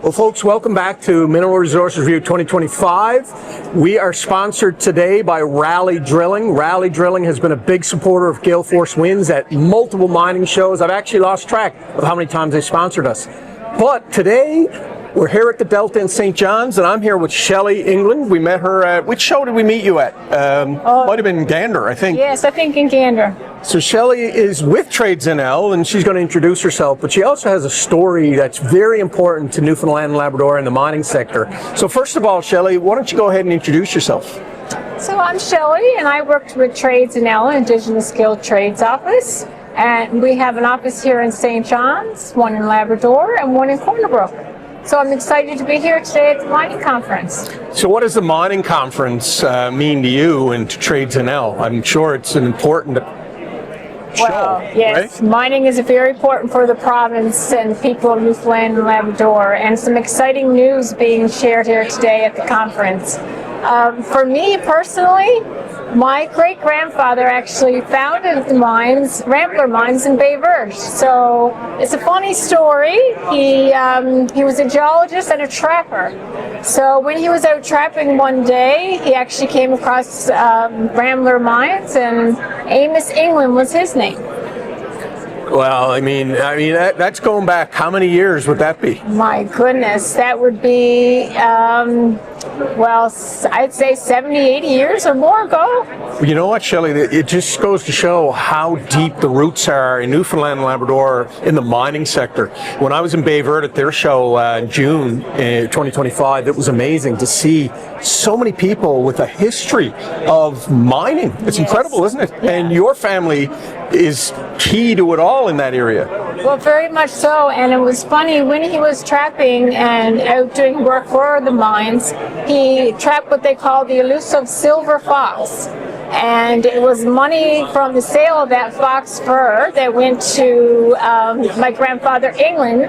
Well, folks, welcome back to Mineral Resources Review 2025. We are sponsored today by Rally Drilling. Rally Drilling has been a big supporter of Gale Force Winds at multiple mining shows. I've actually lost track of how many times they sponsored us. But today, we're here at the Delta in St. John's, and I'm here with Shelly England. We met her at, which show did we meet you at? Might have been Gander, I think. Yes, I think in Gander. So Shelly is with Trades NL, and she's going to introduce herself, but she also has a story that's very important to Newfoundland and Labrador in the mining sector. So first of all, Shelly, why don't you go ahead and introduce yourself? So I'm Shelly, and I worked with Trades NL, Indigenous Skilled Trades Office. And we have an office here in St. John's, one in Labrador, and one in Corner Brook. So I'm excited to be here today at the mining conference. So what does the mining conference mean to you and to Trades NL? I'm sure it's an important Well, yes, right? Mining is very important for the province and people of Newfoundland and Labrador, and some exciting news being shared here today at the conference. For me personally, my great-grandfather actually founded the mines, Rambler Mines in Bay Verde. So it's a funny story. He was a geologist and a trapper. So when he was out trapping one day, he actually came across Rambler Mines, and Amos England was his name. Well, I mean that's going back. How many years would that be? My goodness, that would be, well, I'd say 70, 80 years or more ago. You know what, Shelly? It just goes to show how deep the roots are in Newfoundland and Labrador in the mining sector. When I was in Bay Verde at their show in June 2025, it was amazing to see so many people with a history of mining. It's incredible, isn't it? Yeah. And your family is key to it all in that area. Well, very much so. And it was funny, when he was trapping and out doing work for the mines, he trapped what they call the elusive silver fox. And it was money from the sale of that fox fur that went to my grandfather England,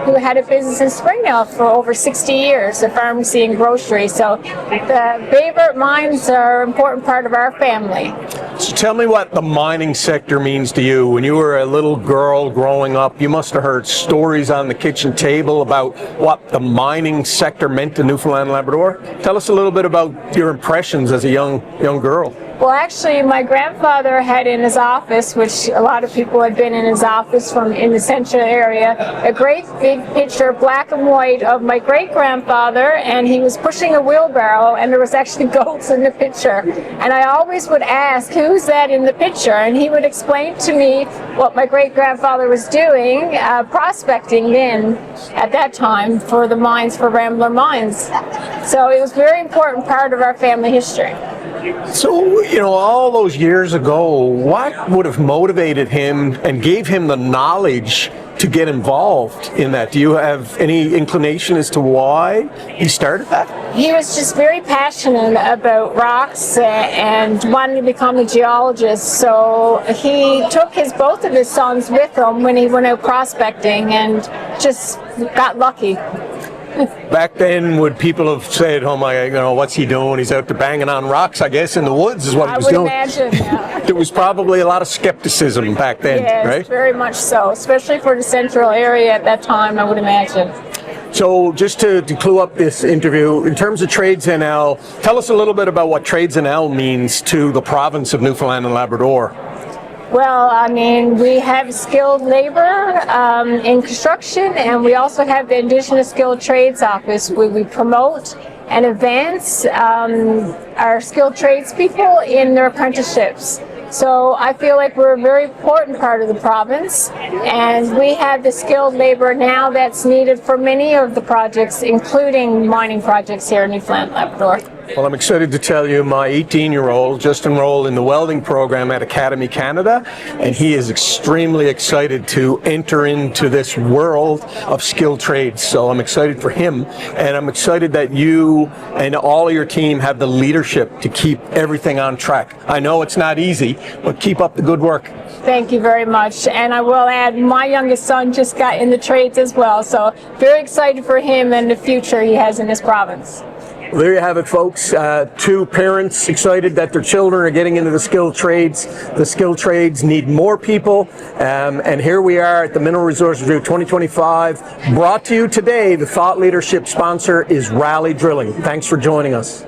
who had a business in Springdale for over 60 years, a pharmacy and grocery. So the Bay Verde mines are an important part of our family. So tell me what the mining sector means to you. When you were a little girl growing up, you must have heard stories on the kitchen table about what the mining sector meant to Newfoundland and Labrador. Tell us a little bit about your impressions as a young girl. Well, actually, my grandfather had in his office, which a lot of people had been in his office from in the central area, a great big picture, black and white, of my great-grandfather, and he was pushing a wheelbarrow, and there was actually goats in the picture. And I always would ask, who's that in the picture? And he would explain to me what my great-grandfather was doing, prospecting then, at that time, for the mines, for Rambler Mines. So it was a very important part of our family history. So, all those years ago, what would have motivated him and gave him the knowledge to get involved in that? Do you have any inclination as to why he started that? He was just very passionate about rocks and wanted to become a geologist. So he took both of his sons with him when he went out prospecting and just got lucky. Back then, would people have said, "Oh my, what's he doing? He's out there banging on rocks, I guess, in the woods," is what he was doing? I would imagine, yeah. There was probably a lot of skepticism back then, yes, right? Very much so, especially for the central area at that time, I would imagine. So just to clue up this interview, in terms of Trades NL, tell us a little bit about what Trades NL means to the province of Newfoundland and Labrador. Well, I mean, we have skilled labor in construction, and we also have the Indigenous Skilled Trades Office, where we promote and advance our skilled tradespeople in their apprenticeships. So I feel like we're a very important part of the province, and we have the skilled labor now that's needed for many of the projects, including mining projects here in Newfoundland and Labrador. Well, I'm excited to tell you my 18-year-old just enrolled in the welding program at Academy Canada, and he is extremely excited to enter into this world of skilled trades. So I'm excited for him, and I'm excited that you and all of your team have the leadership to keep everything on track. I know it's not easy, but keep up the good work. Thank you very much. And I will add, my youngest son just got in the trades as well, so very excited for him and the future he has in this province. Well, there you have it, folks. Two parents excited that their children are getting into the skilled trades. The skilled trades need more people. And here we are at the Mineral Resource Review 2025. Brought to you today, the thought leadership sponsor is Rally Drilling. Thanks for joining us.